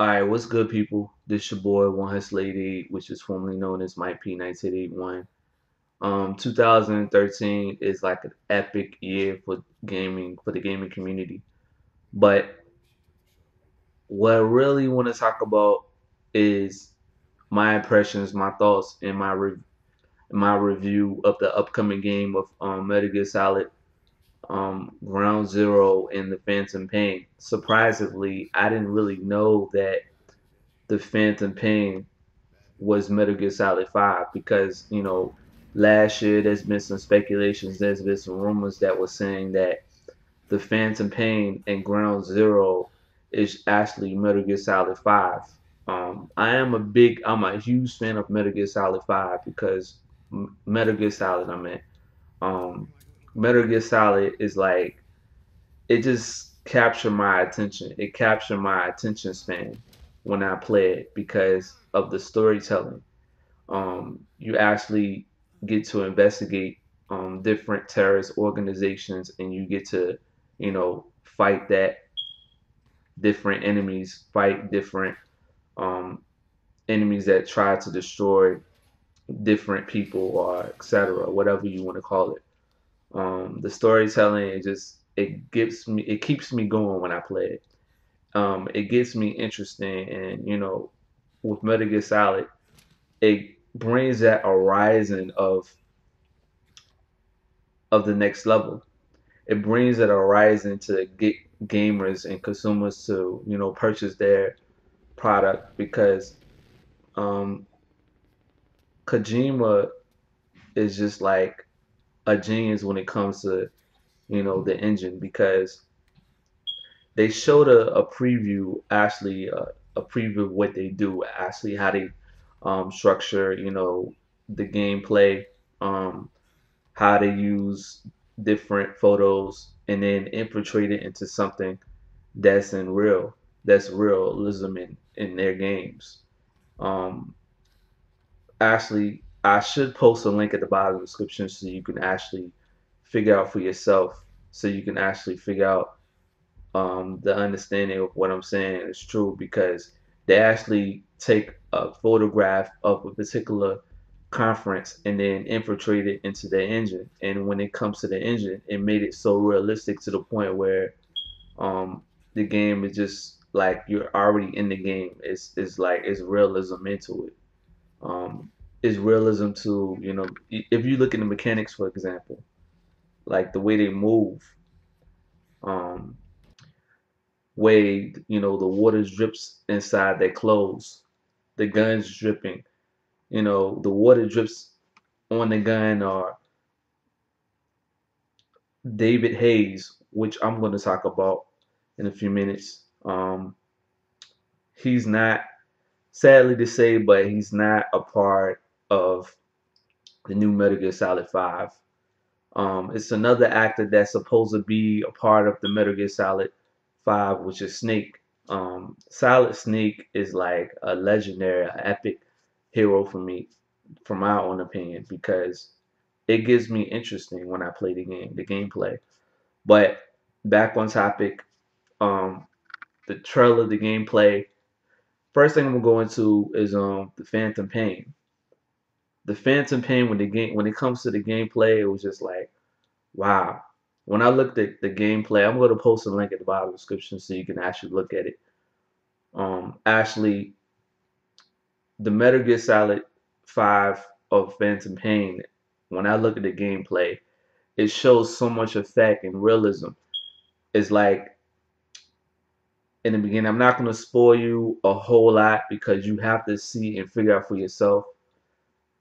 All right, what's good, people? This your boy One Hus Lady, which is formerly known as Mike P 1981. 2013 is like an epic year for gaming, for the gaming community. But what I really want to talk about is my impressions, my thoughts, and my review of the upcoming game of Metal Gear Solid Ground Zero and the Phantom Pain. Surprisingly, I didn't really know that the Phantom Pain was Metal Gear Solid 5 because, last year there's been some speculations, there's been some rumors that were saying that the Phantom Pain and Ground Zero is actually Metal Gear Solid 5. I'm a huge fan of Metal Gear Solid 5 because Metal Gear Solid, um, Metal Gear Solid is like, it just captured my attention. It captured my attention span when I play it because of the storytelling. You actually get to investigate different terrorist organizations, and you get to, fight that different enemies, fight different um, enemies that try to destroy different people or etc. Whatever you want to call it. The storytelling, it keeps me going when I play it. It gets me interesting, and with Metal Gear Solid, it brings that horizon of the next level. It brings that horizon to get gamers and consumers to purchase their product because um, Kojima is just like a genius when it comes to the engine because they showed a preview actually a preview of what they do actually how they structure the gameplay, um, how they use different photos and then infiltrate it into something that's realism in their games. Um, Actually, I should post a link at the bottom of the description so you can actually figure out for yourself, so you can actually figure out the understanding of what I'm saying is true because they actually take a photograph of a particular conference and then infiltrate it into the engine. And when it comes to the engine, it made it so realistic to the point where um, the game is just like you're already in the game. It's like it's realism into it. Um, it's realism to if you look at the mechanics, for example, like the way they move, um, way the water drips inside their clothes, the gun's dripping, the water drips on the gun, or David Hayes, which I'm going to talk about in a few minutes. He's not, sadly to say, but he's not a part of the new Metal Gear Solid 5. It's another actor that's supposed to be a part of the Metal Gear Solid 5, which is Snake. Solid Snake is like a legendary, epic hero for me, from my own opinion, because it gives me interesting when I play the gameplay. But back on topic, um, the trailer, the gameplay. First thing I'm gonna go into is the Phantom Pain. The Phantom Pain when it comes to the gameplay, it was just like wow. When I looked at the gameplay, I'm gonna post a link at the bottom of the description so you can actually look at it. Actually, the Metal Gear Solid 5 of Phantom Pain, when I look at the gameplay, it shows so much effect and realism. It's like in the beginning, I'm not gonna spoil you a whole lot because you have to see and figure out for yourself.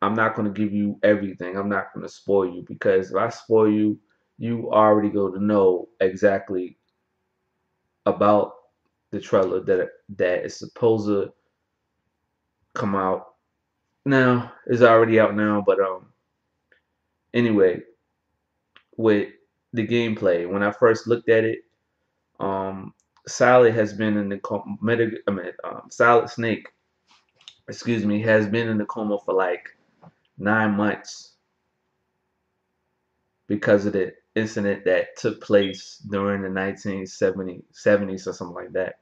I'm not gonna give you everything. I'm not gonna spoil you because if I spoil you, you already go to know exactly about the trailer that is supposed to come out now. It's already out now, but anyway, with the gameplay, when I first looked at it, um, Solid has been in the Solid Snake, excuse me, has been in the coma for like 9 months because of the incident that took place during the 1970s or something like that.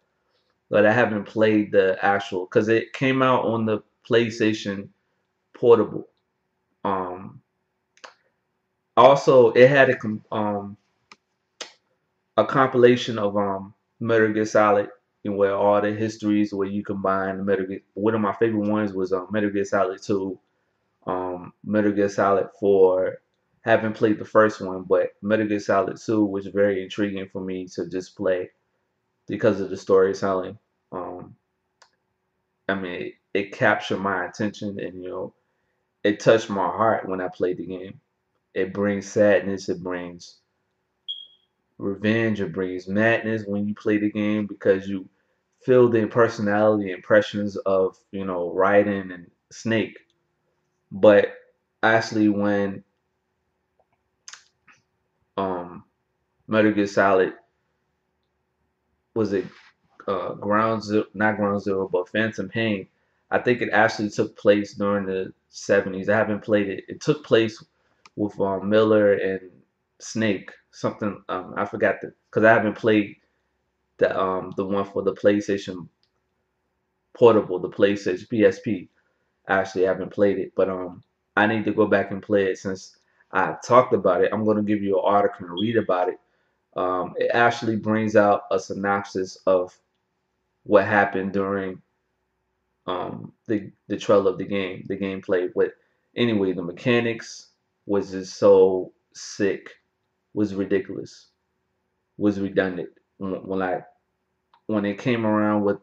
but I haven't played the actual because it came out on the PlayStation Portable. Um, Also, it had a compilation of Metal Gear Solid, and where all the histories where you combine Metal Gear. One of my favorite ones was Metal Gear Solid 2, Metal Gear Solid 4. Haven't played the first one, but Metal Gear Solid 2 was very intriguing for me to just play because of the storytelling. Um, I mean, it captured my attention, and it touched my heart when I played the game. It brings sadness, it brings revenge, it brings madness when you play the game because you feel the personality impressions of Raiden and Snake. But actually, when um Metal Gear Solid was it Ground Zero, not Ground Zero, but Phantom Pain, I think it actually took place during the 70s. I haven't played it. It took place with Miller and Snake. Something I forgot because I haven't played the one for the PlayStation Portable, the PlayStation PSP. Actually, I haven't played it, but I need to go back and play it since I talked about it. I'm going to give you an article and read about it. It actually brings out a synopsis of what happened during the trail of the game, the gameplay. But anyway, the mechanics was just so sick, was ridiculous, was redundant. When it came around with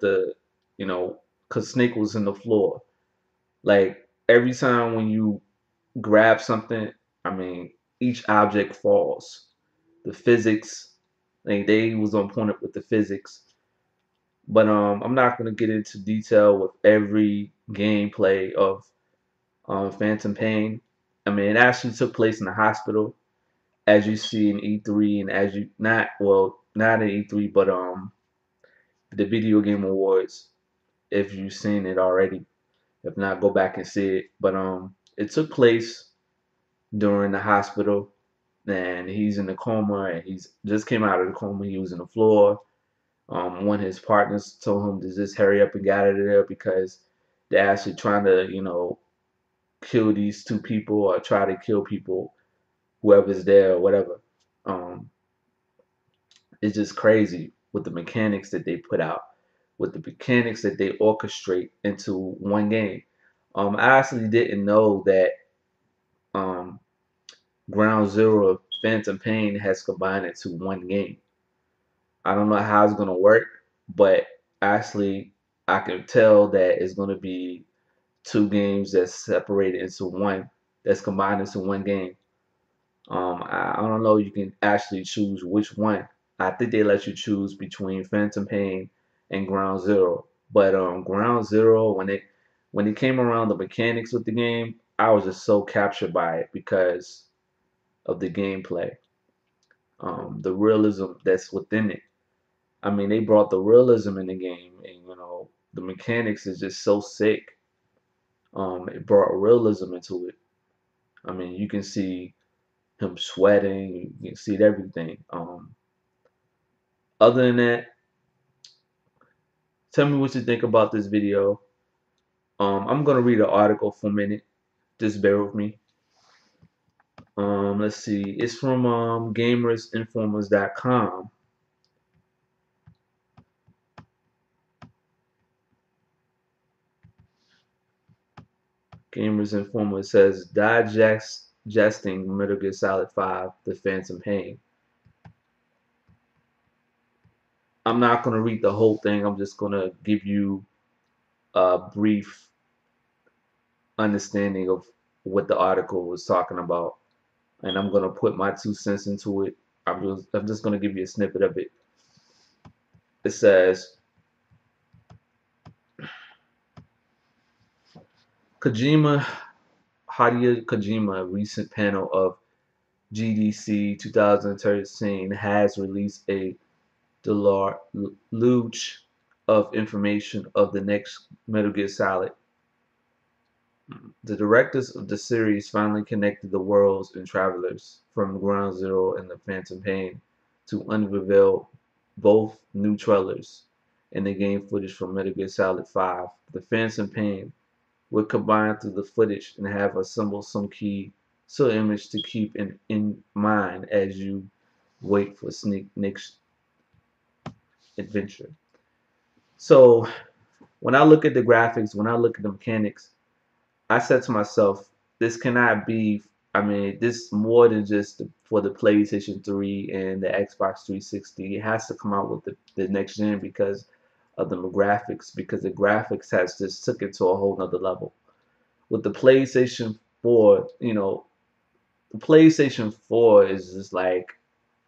cause Snake was in the floor. Like every time when you grab something, I mean, each object falls. The physics, like they was on point with the physics. But I'm not gonna get into detail with every gameplay of Phantom Pain. I mean, it actually took place in the hospital, as you see in E3, and as you not in E3, but the Video Game Awards. If you've seen it already, if not, go back and see it. But it took place during the hospital, and he's in the coma, and he's just came out of the coma. He was in the floor. One of his partners told him to just hurry up and get out of there because they're actually trying to, kill these two people or try to kill people, whoever's there or whatever. Um, it's just crazy with the mechanics that they put out, with the mechanics that they orchestrate into one game. I actually didn't know that um, Ground Zero Phantom Pain has combined into one game. I don't know how it's gonna work, but actually I can tell that it's gonna be two games that's separated into one, that's combined into one game. I don't know. You can actually choose which one. I think they let you choose between Phantom Pain and Ground Zero. But Ground Zero, when it came around the mechanics with the game, I was just so captured by it because of the gameplay, the realism that's within it. I mean, they brought the realism in the game, and the mechanics is just so sick. It brought realism into it. I mean, you can see him sweating, you can see everything. Other than that, tell me what you think about this video. I'm gonna read an article for a minute. Just bear with me. Let's see. It's from gamersinformers.com. Gamers Informer says digesting Metal Gear Solid 5: The Phantom Pain. I'm not gonna read the whole thing. I'm just gonna give you a brief understanding of what the article was talking about, and I'm gonna put my 2 cents into it. I'm just gonna give you a snippet of it. It says Kojima Hideo Kojima recent panel of GDC 2013 has released a deluge of information of the next Metal Gear Solid. The directors of the series finally connected the worlds and travelers from Ground Zero and the Phantom Pain to unveil both new trailers and the game footage from Metal Gear Solid 5. The Phantom Pain will combine through the footage and have assembled some key image to keep in mind as you wait for Snake next adventure. So when I look at the graphics, when I look at the mechanics, I said to myself, this cannot be, I mean, this more than just for the PlayStation 3 and the Xbox 360. It has to come out with the next gen because of the graphics, because the graphics has just took it to a whole nother level. With the PlayStation 4, you know, the PlayStation 4 is just like,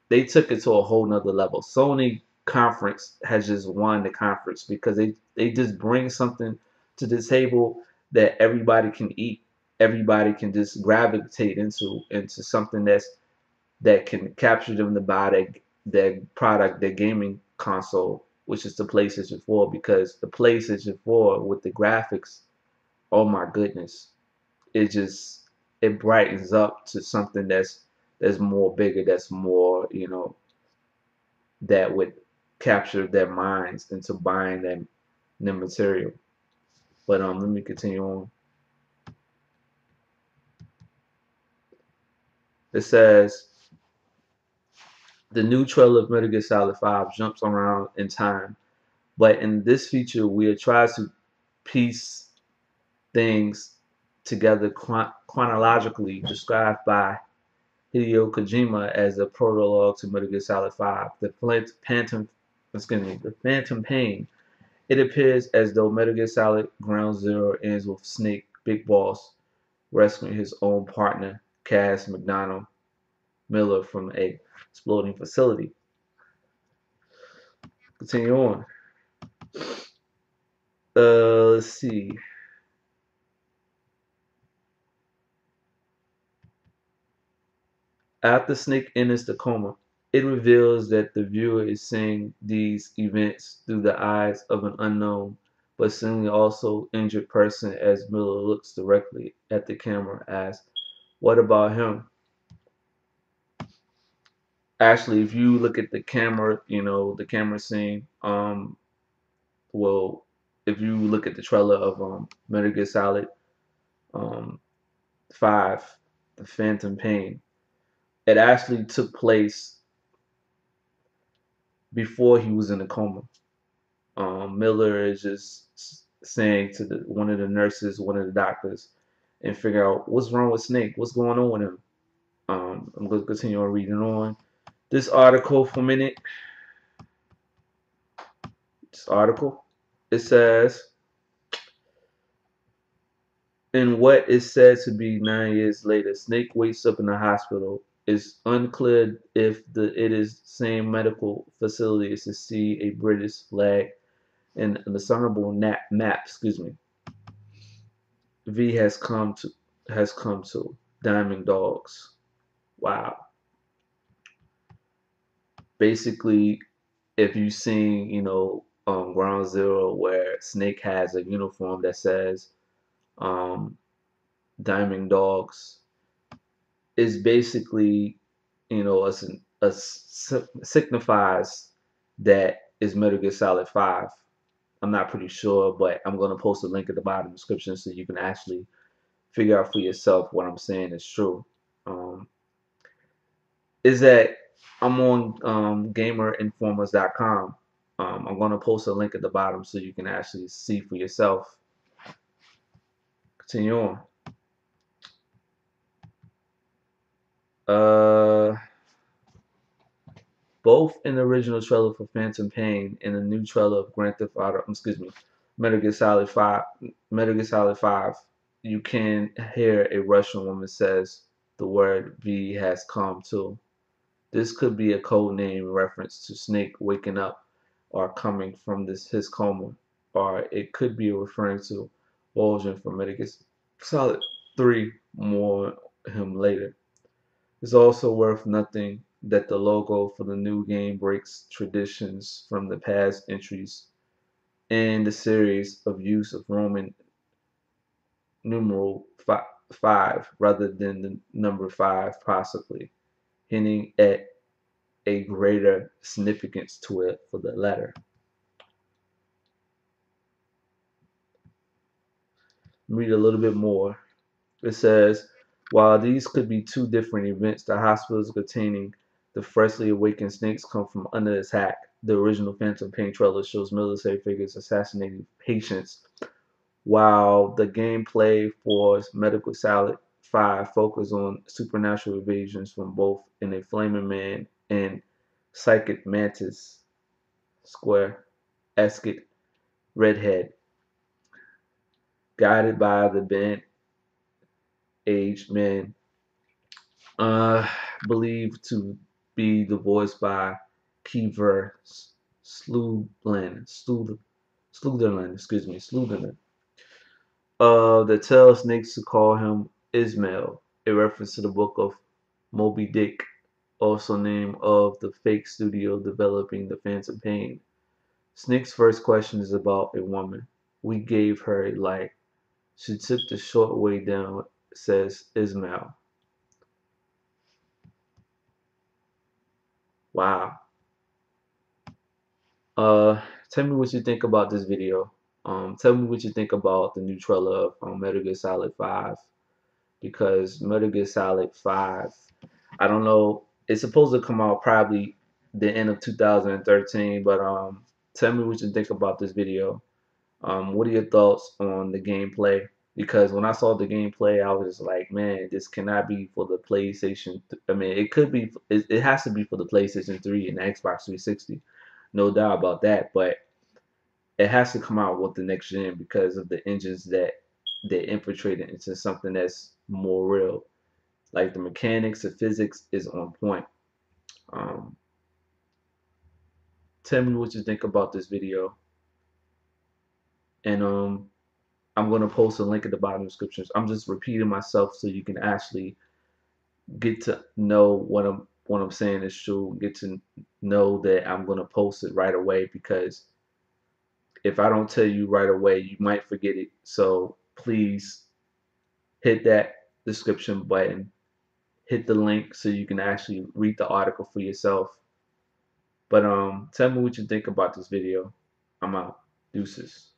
they took it to a whole nother level. Sony conference has just won the conference because they just bring something to the table that everybody can eat. Everybody can just gravitate into something that can capture them to buy that product, their gaming console, which is the PlayStation 4, because the PlayStation 4 with the graphics, oh my goodness, it just, it brightens up to something that's more bigger, that's more, you know, that would capture their minds into buying that new material. But let me continue on. It says the new trailer of Metal Gear Solid 5 jumps around in time, but in this feature we try to piece things together chronologically, described by Hideo Kojima as a prologue to Metal Gear Solid 5. The Phantom Pain. It appears as though Metal Gear Solid Ground Zero ends with Snake, Big Boss, rescuing his own partner, Cass McDonald Miller, from a exploding facility. Continue on. Let's see. After Snake enters the coma, it reveals that the viewer is seeing these events through the eyes of an unknown, but seemingly also injured person, as Miller looks directly at the camera as, what about him? Actually, if you look at the camera, you know, the camera scene, well, if you look at the trailer of Metal Gear Solid um 5, The Phantom Pain, it actually took place before he was in a coma. Miller is just saying to one of the nurses, one of the doctors, and figure out what's wrong with Snake, what's going on with him. I'm going to continue on reading on. This article for a minute. This article, it says, in what is said to be 9 years later, Snake wakes up in the hospital. It's unclear if it is the same medical facility as to see a British flag and an discernible map. Excuse me. V has come to Diamond Dogs. Wow. Basically, if you've seen, you know, Ground Zero, where Snake has a uniform that says um, Diamond Dogs, is basically, you know, signifies that is Metal Gear Solid 5. I'm not pretty sure, but I'm going to post a link at the bottom of the description so you can actually figure out for yourself what I'm saying is true. Um, is that I'm on gamerinformers.com. I'm going to post a link at the bottom so you can actually see for yourself. Continue on. Both in the original trailer for Phantom Pain and the new trailer of Grand Theft Auto, Metal Gear Solid 5, Metal Gear Solid 5, you can hear a Russian woman says the word V has come to. This could be a code name reference to Snake waking up or coming from his coma, or it could be referring to origin from Metal Gear Solid 3. More him later. It's also worth noting that the logo for the new game breaks traditions from the past entries in the series of use of Roman numeral 5 rather than the number 5, possibly hinting at a greater significance to it for the letter. Read a little bit more. It says, while these could be two different events, the hospitals containing the freshly awakened snakes come from under attack. The original Phantom Pain trailer shows military figures assassinating patients, while the gameplay for Medical Salad 5 focuses on supernatural invasions from both in a Flaming Man and Psychic Mantis Square Esket Redhead, guided by the bent aged men, uh, believed to be the voice by Kiefer Slutherland, that tells snakes to call him Ismail, a reference to the book of Moby Dick, also named of the fake studio developing the Phantom Pain. Snake's first question is about a woman. We gave her a light. She took the short way down, says Ismail. Wow. Uh, Tell me what you think about this video. Tell me what you think about the new trailer of Metal Gear Solid 5. Because Metal Gear Solid 5, I don't know, it's supposed to come out probably the end of 2013, but tell me what you think about this video. What are your thoughts on the gameplay? Because when I saw the gameplay, I was just like, man, this cannot be for the PlayStation. I mean, it could be, it has to be for the PlayStation 3 and the Xbox 360, no doubt about that. But it has to come out with the next gen because of the engines that they infiltrated into something that's more real. Like the mechanics, the physics is on point. Um, Tell me what you think about this video, and I'm gonna post a link at the bottom of the description. I'm just repeating myself so you can actually get to know what I'm saying is true. Get to know that I'm gonna post it right away, because if I don't tell you right away, you might forget it. So please hit that description button, hit the link so you can actually read the article for yourself. But tell me what you think about this video. I'm out. Deuces.